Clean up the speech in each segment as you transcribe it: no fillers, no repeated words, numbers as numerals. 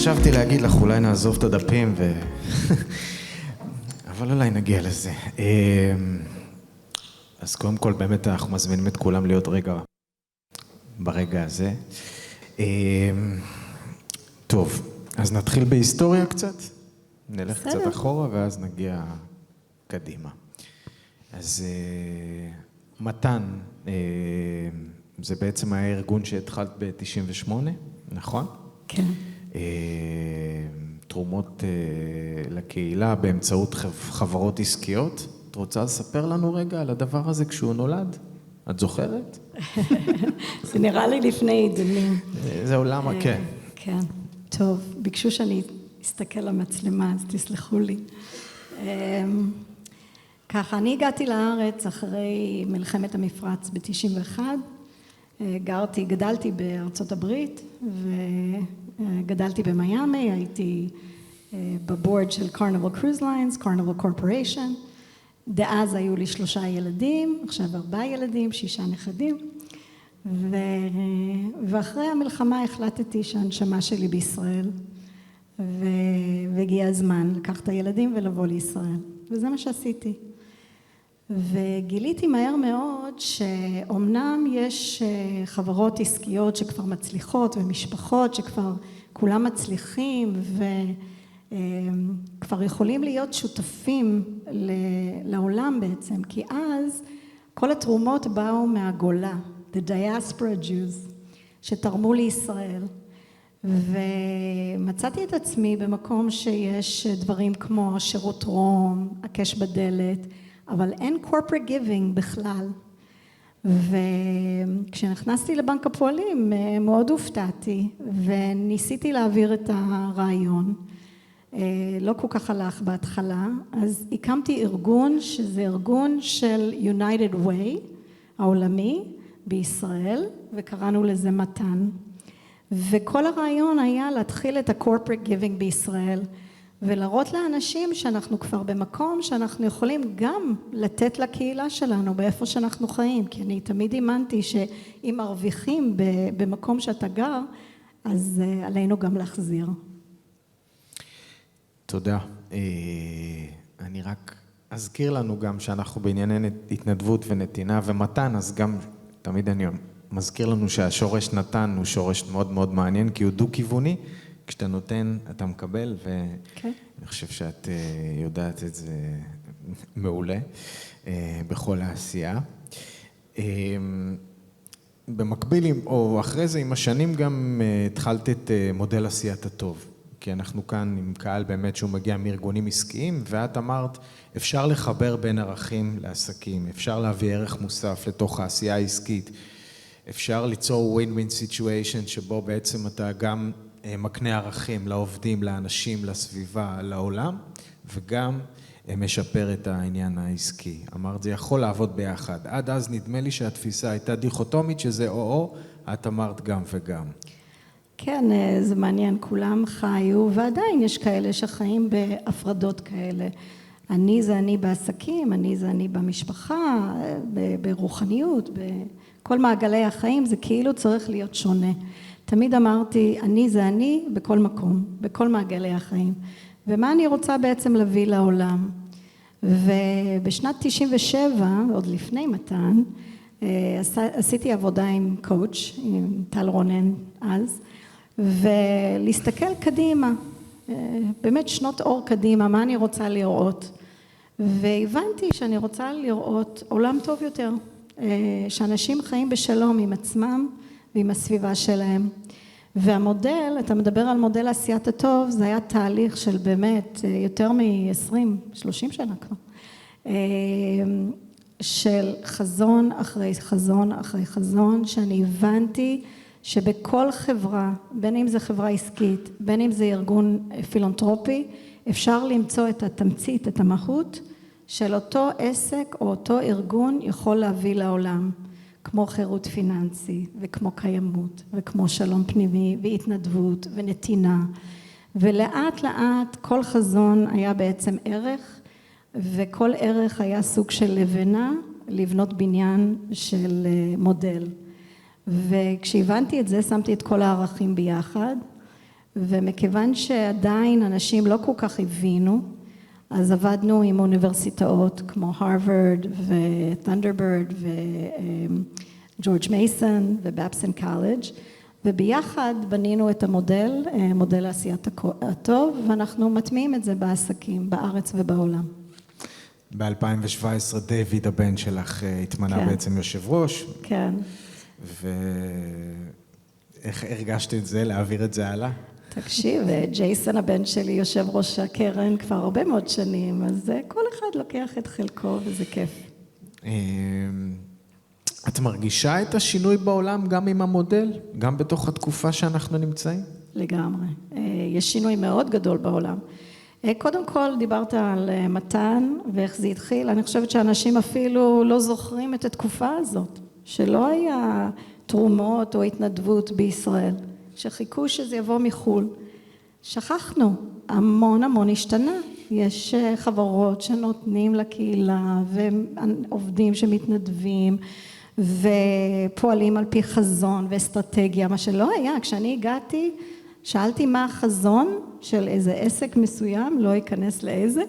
חשבתי להגיד לך, אולי נעזוב את הדפים אבל אולי נגיע לזה. אז קודם כל, באמת אנחנו מזמינים את כולם להיות ברגע הזה. טוב, אז נתחיל בהיסטוריה קצת. נלך קצת אחורה ואז נגיע קדימה. אז מתן, זה בעצם היה ארגון שהתחלת ב-98, נכון? כן. תרומות לקהילה באמצעות חברות עסקיות. את רוצה לספר לנו רגע על הדבר הזה כשהוא נולד? את זוכרת? זה נראה לי לפני עידנים. זה עולם, כן. כן. טוב, ביקשו שאני אסתכל למצלמה, אז תסלחו לי. ככה, אני הגעתי לארץ אחרי מלחמת המפרץ ב-91. גדלתי בארצות הברית וגדלתי במיימי, הייתי בבורד של Carnival Cruise Lines, Carnival Corporation. דאז היו לי 3 ילדים, עכשיו 4 ילדים, 6 נכדים. ואחרי המלחמה החלטתי שהנשמה שלי בישראל, והגיע הזמן לקח את הילדים ולבוא לישראל. וזה מה שעשיתי. וגיליתי מהר מאוד שאומנם יש חברות עסקיות שכבר מצליחות ומשפחות שכבר כולם מצליחים וכבר יכולים להיות שותפים לעולם בעצם, כי אז כל התרומות באו מהגולה, the diaspora Jews, שתרמו לישראל. ומצאתי את עצמי במקום שיש דברים כמו שירות רום, הקש בדלת, אבל אין corporate giving בכלל. וכשנכנסתי לבנק הפועלים מאוד הופתעתי וניסיתי להעביר את הרעיון. לא כל כך הלך בהתחלה, אז הקמתי ארגון שזה ארגון של United Way העולמי בישראל, וקראנו לזה מתן. וכל הרעיון היה להתחיל את ה-corporate giving בישראל, ולהראות לאנשים שאנחנו כבר במקום שאנחנו יכולים גם לתת לקהילה שלנו באיפה שאנחנו חיים, כי אני תמיד האמנתי שאם מרוויחים במקום שאתה גר, אז עלינו גם להחזיר. תודה. אני רק אזכיר לנו גם שאנחנו בענייני התנדבות ונתינה ומתן, אז גם תמיד אני מזכיר לנו שהשורש נתן הוא שורש מאוד מאוד מעניין, כי הוא דו-כיווני. כשאתה נותן, אתה מקבל, ואני חושב שאת יודעת את זה מעולה בכל העשייה. במקביל, או אחרי זה, עם השנים גם התחלת את מודל עשיית הטוב, כי אנחנו כאן עם קהל באמת שהוא מגיע מארגונים עסקיים, ואת אמרת, אפשר לחבר בין ערכים לעסקים, אפשר להביא ערך מוסף לתוך העשייה העסקית, אפשר ליצור win-win situation שבו בעצם אתה גם מקנה ערכים לעובדים, לאנשים, לסביבה, לעולם, וגם משפר את העניין העסקי. אמרת, זה יכול לעבוד ביחד. עד אז נדמה לי שהתפיסה הייתה דיכוטומית, שזה או, את אמרת גם וגם. כן, זה מעניין, כולם חיו, ועדיין יש כאלה שחיים בהפרדות כאלה. אני זה אני בעסקים, אני זה אני במשפחה, ברוחניות, בכל מעגלי החיים, זה כאילו צריך להיות שונה. תמיד אמרתי, אני זה אני בכל מקום, בכל מעגלי החיים. ומה אני רוצה בעצם להביא לעולם? ובשנת 97, עוד לפני מתן, עשיתי עבודה עם קואוץ', עם טל רונן אז, ולהסתכל קדימה, באמת שנות אור קדימה, מה אני רוצה לראות. והבנתי שאני רוצה לראות עולם טוב יותר, שאנשים חיים בשלום עם עצמם, ועם הסביבה שלהם. והמודל, אתה מדבר על מודל עשיית הטוב, זה היה תהליך של באמת יותר מ-20-30 שנה כבר, של חזון אחרי חזון אחרי חזון, שאני הבנתי שבכל חברה, בין אם זה חברה עסקית, בין אם זה ארגון פילנתרופי, אפשר למצוא את התמצית, את המהות, של אותו עסק או אותו ארגון יכול להביא לעולם. כמו חירות פיננסי, וכמו קיימות, וכמו שלום פנימי, והתנדבות, ונתינה. ולאט לאט כל חזון היה בעצם ערך, וכל ערך היה סוג של לבנה, לבנות בניין של מודל. וכשהבנתי את זה, שמתי את כל הערכים ביחד, ומכיוון שעדיין אנשים לא כל כך הבינו, אז עבדנו עם אוניברסיטאות כמו הרווארד ות'נדרברד וג'ורג' מייסון ובאפסון קולג', וביחד בנינו את המודל, מודל עשיית הטוב, ואנחנו מטמיעים את זה בעסקים, בארץ ובעולם. ב-2017 דיוויד הבן שלך התמנה בעצם יושב ראש. כן. ואיך הרגשת את זה, להעביר את זה הלאה? תקשיב, ג'ייסון הבן שלי יושב ראש הקרן כבר הרבה מאוד שנים, אז כל אחד לוקח את חלקו וזה כיף. את מרגישה את השינוי בעולם גם עם המודל? גם בתוך התקופה שאנחנו נמצאים? לגמרי. יש שינוי מאוד גדול בעולם. קודם כל דיברת על מתן ואיך זה התחיל. אני חושבת שאנשים אפילו לא זוכרים את התקופה הזאת, שלא היה תרומות או התנדבות בישראל, שחיכו שזה יבוא מחול. שכחנו, המון השתנה. יש חברות שנותנים לקהילה ועובדים שמתנדבים ופועלים על פי חזון ואסטרטגיה, מה שלא היה. כשאני הגעתי, שאלתי מה החזון של איזה עסק מסוים, לא ייכנס לאיזה,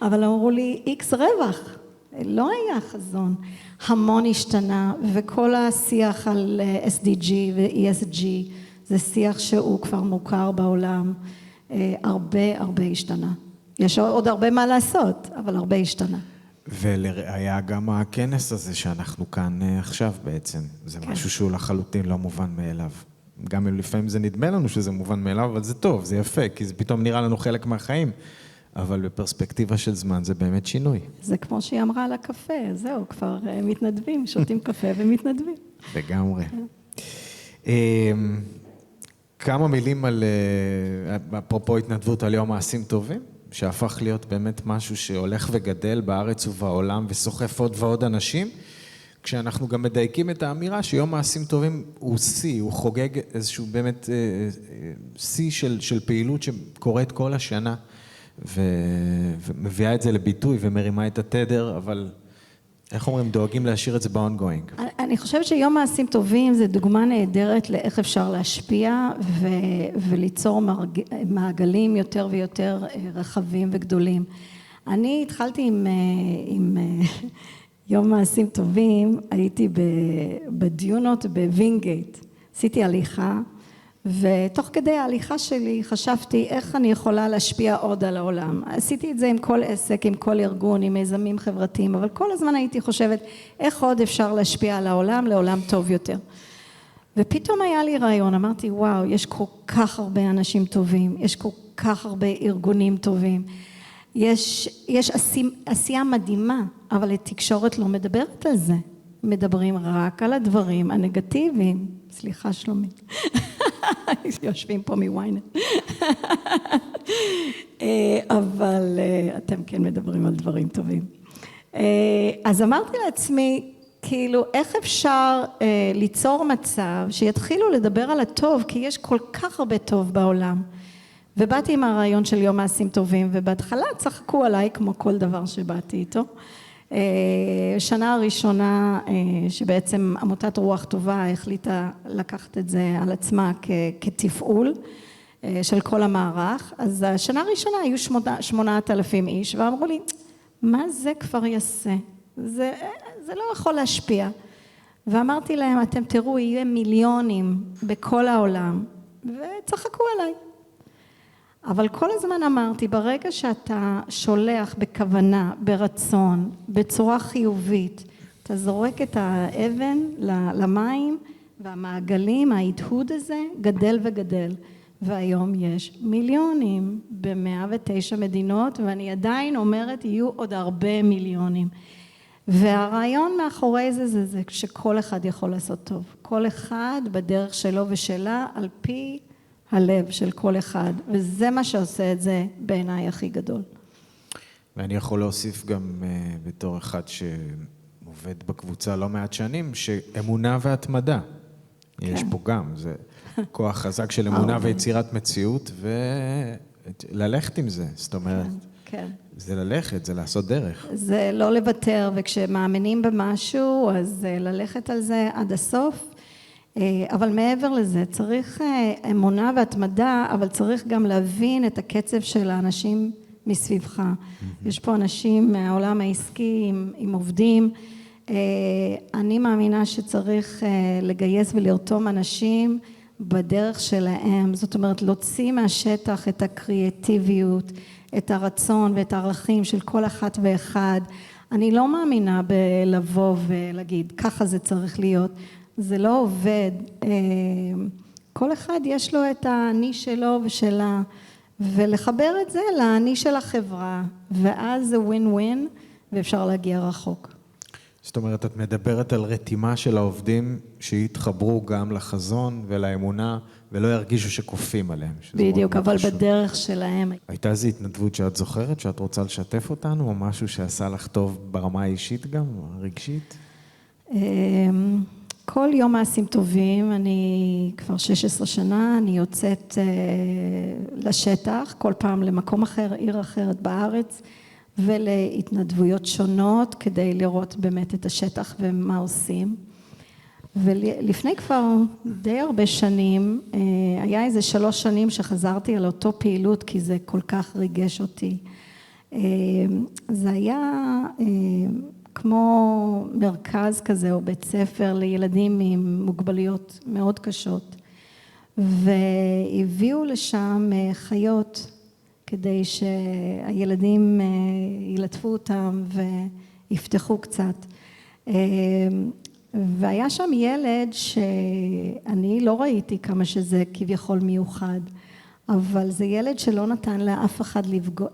אבל אמרו לי X רווח. לא היה חזון. המון השתנה, וכל השיח על SDG ו-ESG, זה שיח שהוא כבר מוכר בעולם. הרבה השתנה. יש עוד הרבה מה לעשות, אבל הרבה השתנה. ולראיה גם הכנס הזה שאנחנו כאן עכשיו בעצם. זה משהו שהוא לחלוטין לא מובן מאליו. גם אם לפעמים זה נדמה לנו שזה מובן מאליו, אבל זה טוב, זה יפה, כי זה פתאום נראה לנו חלק מהחיים. אבל בפרספקטיבה של זמן זה באמת שינוי. זה כמו שהיא אמרה על הקפה, זהו, כבר מתנדבים, שותים קפה ומתנדבים. לגמרי. כמה מילים על, אפרופו התנדבות על יום מעשים טובים, שהפך להיות באמת משהו שהולך וגדל בארץ ובעולם וסוחף עוד ועוד אנשים, כשאנחנו גם מדייקים את האמירה שיום מעשים טובים הוא שיא, הוא חוגג איזשהו באמת שיא של פעילות שקורית כל השנה, ומביאה את זה לביטוי ומרימה את התדר, אבל איך אומרים, דואגים להשאיר את זה ב-ongoing. אני חושבת שיום מעשים טובים זה דוגמה נהדרת לאיך אפשר להשפיע וליצור מעגלים יותר ויותר רחבים וגדולים. אני התחלתי עם יום מעשים טובים, הייתי בדיונות בווינגייט, עשיתי הליכה, ותוך כדי ההליכה שלי חשבתי איך אני יכולה להשפיע עוד על העולם. עשיתי את זה עם כל עסק, עם כל ארגון, עם מיזמים חברתיים, אבל כל הזמן הייתי חושבת איך עוד אפשר להשפיע על העולם, לעולם טוב יותר. ופתאום היה לי רעיון, אמרתי וואו, יש כל כך הרבה אנשים טובים, יש כל כך הרבה ארגונים טובים, יש עשייה מדהימה, אבל התקשורת לא מדברת על זה. מדברים רק על הדברים הנגטיביים. סליחה שלומית. יושבים פה מוויינט. אבל אתם כן מדברים על דברים טובים. אז אמרתי לעצמי, כאילו, איך אפשר ליצור מצב שיתחילו לדבר על הטוב, כי יש כל כך הרבה טוב בעולם. ובאתי עם הרעיון של יום מעשים טובים, ובהתחלה צחקו עליי כמו כל דבר שבאתי איתו. שנה הראשונה שבעצם עמותת רוח טובה החליטה לקחת את זה על עצמה כתפעול של כל המערך, אז השנה הראשונה היו 8,000 איש, ואמרו לי, מה זה כבר יעשה? זה לא יכול להשפיע. ואמרתי להם, אתם תראו, יהיה מיליונים בכל העולם, וצחקו עליי. אבל כל הזמן אמרתי, ברגע שאתה שולח בכוונה, ברצון, בצורה חיובית, אתה זורק את האבן למים, והמעגלים, ההדהוד הזה, גדל וגדל. והיום יש מיליונים ב-109 מדינות, ואני עדיין אומרת, יהיו עוד הרבה מיליונים. והרעיון מאחורי זה שכל אחד יכול לעשות טוב. כל אחד בדרך שלו ושלה, על פי הלב של כל אחד, וזה מה שעושה את זה בעיניי הכי גדול. ואני יכול להוסיף גם בתור אחד שעובד בקבוצה לא מעט שנים, שאמונה והתמדה. יש פה גם, זה כוח חזק של אמונה ויצירת מציאות, וללכת עם זה, זאת אומרת, זה ללכת, זה לעשות דרך. זה לא לוותר, וכשמאמינים במשהו, אז ללכת על זה עד הסוף. אבל מעבר לזה, צריך אמונה והתמדה, אבל צריך גם להבין את הקצב של האנשים מסביבך. יש פה אנשים מהעולם העסקי עם עובדים. אני מאמינה שצריך לגייס ולרתום אנשים בדרך שלהם. זאת אומרת, להוציא מהשטח את הקריאטיביות, את הרצון ואת הערכים של כל אחת ואחד. אני לא מאמינה בלבוא ולהגיד, ככה זה צריך להיות. זה לא עובד. כל אחד יש לו את האני שלו ושלה, ולחבר את זה לאני של החברה, ואז זה ווין ווין, ואפשר להגיע רחוק. זאת אומרת, את מדברת על רתימה של העובדים שיתחברו גם לחזון ולאמונה, ולא ירגישו שקופים עליהם. בדיוק, אבל בדרך שלהם. הייתה איזו התנדבות שאת זוכרת, שאת רוצה לשתף אותנו, או משהו שעשה לך טוב ברמה האישית גם, רגשית? כל יום מעשים טובים, אני כבר 16 שנה, אני יוצאת לשטח, כל פעם למקום אחר, עיר אחרת בארץ, ולהתנדבויות שונות, כדי לראות באמת את השטח ומה עושים. ולפני כבר די הרבה שנים, היה איזה 3 שנים שחזרתי על אותו פעילות, כי זה כל כך ריגש אותי. זה היה כמו מרכז כזה, או בית ספר לילדים עם מוגבלויות מאוד קשות, והביאו לשם חיות, כדי שהילדים ילטפו אותם ויפתחו קצת. והיה שם ילד שאני לא ראיתי כמה שזה כביכול מיוחד, אבל זה ילד שלא נתן לאף אחד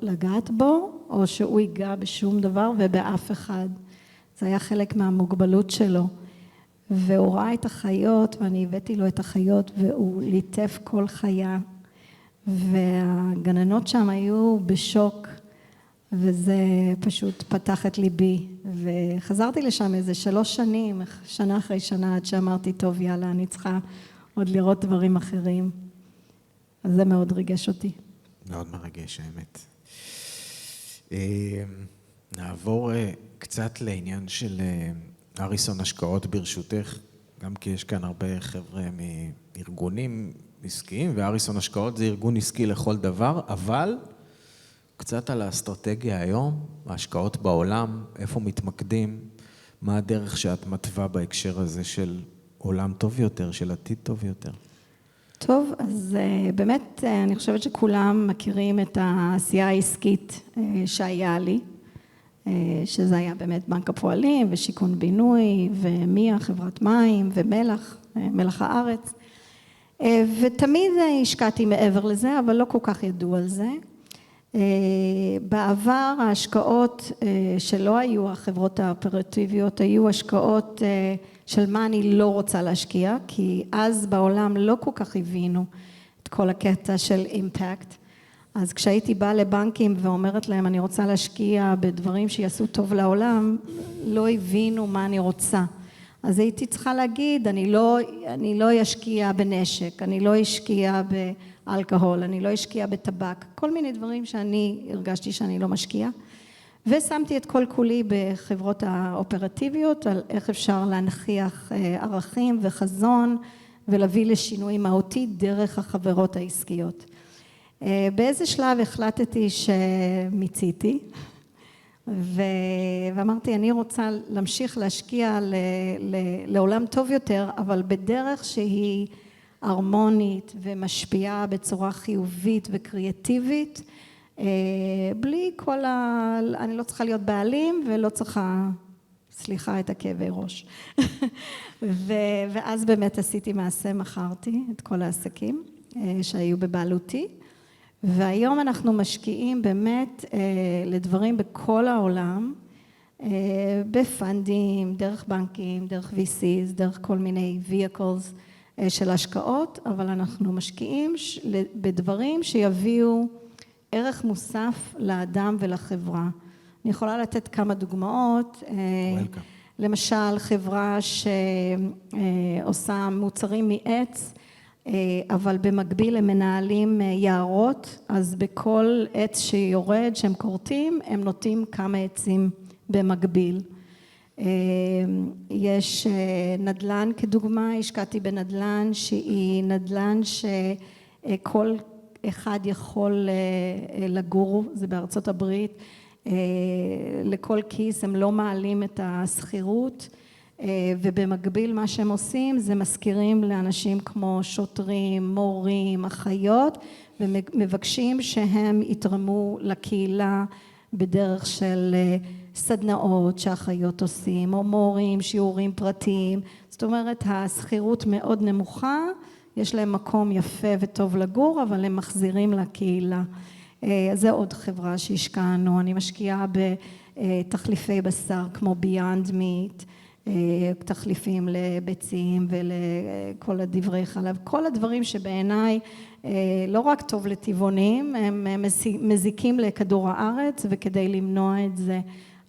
לגעת בו, או שהוא ייגע בשום דבר ובאף אחד. זה היה חלק מהמוגבלות שלו. והוא ראה את החיות, ואני הבאתי לו את החיות, והוא ליטף כל חיה. והגננות שם היו בשוק, וזה פשוט פתח את ליבי. וחזרתי לשם איזה 3 שנים, שנה אחרי שנה, עד שאמרתי, טוב, יאללה, אני צריכה עוד לראות דברים אחרים. אז זה מאוד ריגש אותי. מאוד מרגש, האמת. נעבור קצת לעניין של אריסון השקעות ברשותך, גם כי יש כאן הרבה חבר'ה מארגונים עסקיים, ואריסון השקעות זה ארגון עסקי לכל דבר, אבל קצת על האסטרטגיה היום, ההשקעות בעולם, איפה מתמקדים, מה הדרך שאת מתווה בהקשר הזה של עולם טוב יותר, של עתיד טוב יותר. טוב, אז באמת אני חושבת שכולם מכירים את העשייה העסקית שהיה לי, שזה היה באמת בנק הפועלים ושיכון בינוי ומיה, חברת מים ומלח, מלח הארץ. ותמיד השקעתי מעבר לזה, אבל לא כל כך ידעו על זה. בעבר ההשקעות שלא היו החברות האופרטיביות, היו השקעות של מה אני לא רוצה להשקיע, כי אז בעולם לא כל כך הבינו את כל הקטע של אימפקט. אז כשהייתי באה לבנקים ואומרת להם אני רוצה להשקיע בדברים שיעשו טוב לעולם, לא הבינו מה אני רוצה. אז הייתי צריכה להגיד, אני לא אשקיע בנשק, אני לא אשקיע באלכוהול, אני לא אשקיע בטבק, כל מיני דברים שאני הרגשתי שאני לא משקיעה. ושמתי את כל כולי בחברות האופרטיביות, על איך אפשר להנכיח ערכים וחזון, ולהביא לשינוי מהותי דרך החברות העסקיות. באיזה שלב החלטתי שמיציתי, ואמרתי, אני רוצה להמשיך להשקיע לעולם טוב יותר, אבל בדרך שהיא הרמונית ומשפיעה בצורה חיובית וקריאטיבית, בלי אני לא צריכה להיות בעלים ולא צריכה, סליחה, את הכאבי ראש. ואז באמת עשיתי מעשה, מכרתי את כל העסקים שהיו בבעלותי, והיום אנחנו משקיעים באמת לדברים בכל העולם, בפנדים, דרך בנקים, דרך VCs, דרך כל מיני vehicles של השקעות, אבל אנחנו משקיעים בדברים שיביאו ערך מוסף לאדם ולחברה. אני יכולה לתת כמה דוגמאות. Welcome. למשל, חברה שעושה מוצרים מעץ, אבל במקביל הם מנהלים יערות, אז בכל עץ שיורד, שהם כורתים, הם נוטים כמה עצים במקביל. יש נדל"ן כדוגמה, השקעתי בנדל"ן שהיא נדל"ן שכל אחד יכול לגור, זה בארצות הברית, לכל כיס הם לא מעלים את השכירות, ובמקביל מה שהם עושים זה מזכירים לאנשים כמו שוטרים, מורים, אחיות, ומבקשים שהם יתרמו לקהילה בדרך של סדנאות שאחיות עושים, או מורים, שיעורים פרטיים. זאת אומרת, השכירות מאוד נמוכה, יש להם מקום יפה וטוב לגור, אבל הם מחזירים לקהילה. זה עוד חברה שהשקענו. אני משקיעה בתחליפי בשר כמו Beyond Meat, תחליפים לביצים ולכל הדברי חלב. כל הדברים שבעיניי לא רק טוב לטבעונים, הם מזיקים לכדור הארץ, וכדי למנוע את זה,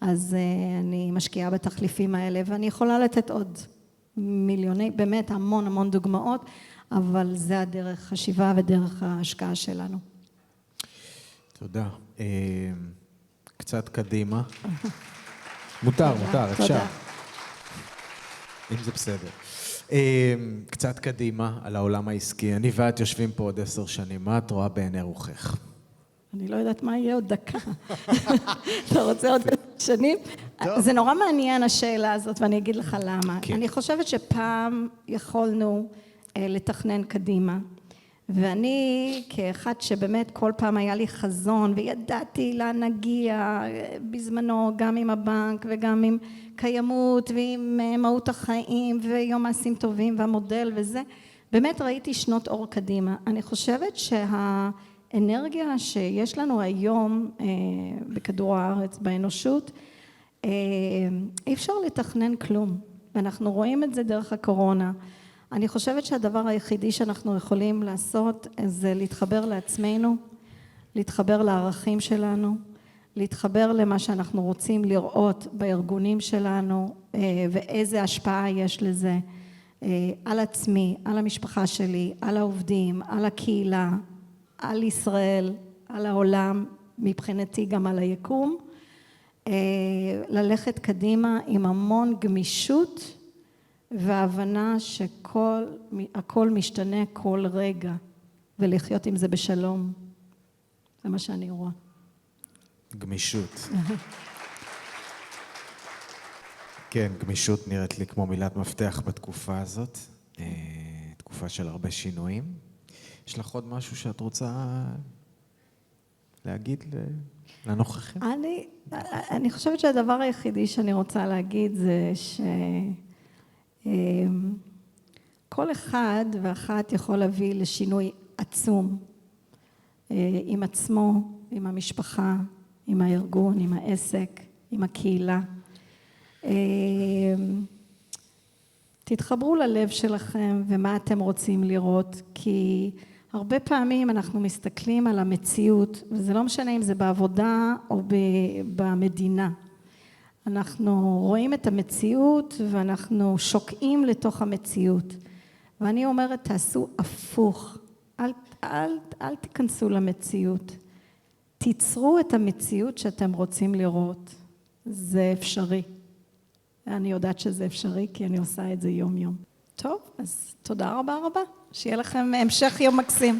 אז אני משקיעה בתחליפים האלה, ואני יכולה לתת עוד מיליוני, באמת המון דוגמאות, אבל זה הדרך חשיבה ודרך ההשקעה שלנו. תודה. קצת קדימה. מותר, אפשר. אם זה בסדר. קצת קדימה על העולם העסקי. אני ואת יושבים פה עוד 10 שנים. מה את רואה בעיני רוחך? אני לא יודעת מה יהיה עוד דקה. אתה רוצה עוד 10 שנים? זה נורא מעניין השאלה הזאת, ואני אגיד לך למה. אני חושבת שפעם יכולנו לתכנן קדימה, ואני כאחד שבאמת כל פעם היה לי חזון, וידעתי לאן נגיע בזמנו, גם עם הבנק וגם עם קיימות ועם מהות החיים ויום מעשים טובים והמודל וזה, באמת ראיתי שנות אור קדימה. אני חושבת שהאנרגיה שיש לנו היום בכדור הארץ, באנושות, אי אפשר לתכנן כלום, ואנחנו רואים את זה דרך הקורונה. אני חושבת שהדבר היחידי שאנחנו יכולים לעשות זה להתחבר לעצמנו, להתחבר לערכים שלנו, להתחבר למה שאנחנו רוצים לראות בארגונים שלנו, ואיזה השפעה יש לזה על עצמי, על המשפחה שלי, על העובדים, על הקהילה, על ישראל, על העולם, מבחינתי גם על היקום. ללכת קדימה עם המון גמישות, וההבנה שהכל משתנה כל רגע, ולחיות עם זה בשלום. זה מה שאני רואה. גמישות. כן, גמישות נראית לי כמו מילת מפתח בתקופה הזאת. תקופה של הרבה שינויים. יש לך עוד משהו שאת רוצה להגיד לנוכחים? אני חושבת שהדבר היחידי שאני רוצה להגיד זה כל אחד ואחת יכול להביא לשינוי עצום עם עצמו, עם המשפחה, עם הארגון, עם העסק, עם הקהילה. תתחברו ללב שלכם ומה אתם רוצים לראות, כי הרבה פעמים אנחנו מסתכלים על המציאות, וזה לא משנה אם זה בעבודה או במדינה. אנחנו רואים את המציאות ואנחנו שוקעים לתוך המציאות. ואני אומרת, תעשו הפוך, אל תיכנסו למציאות. תיצרו את המציאות שאתם רוצים לראות. זה אפשרי. אני יודעת שזה אפשרי, כי אני עושה את זה יום יום. טוב, אז תודה רבה. שיהיה לכם המשך יום מקסים.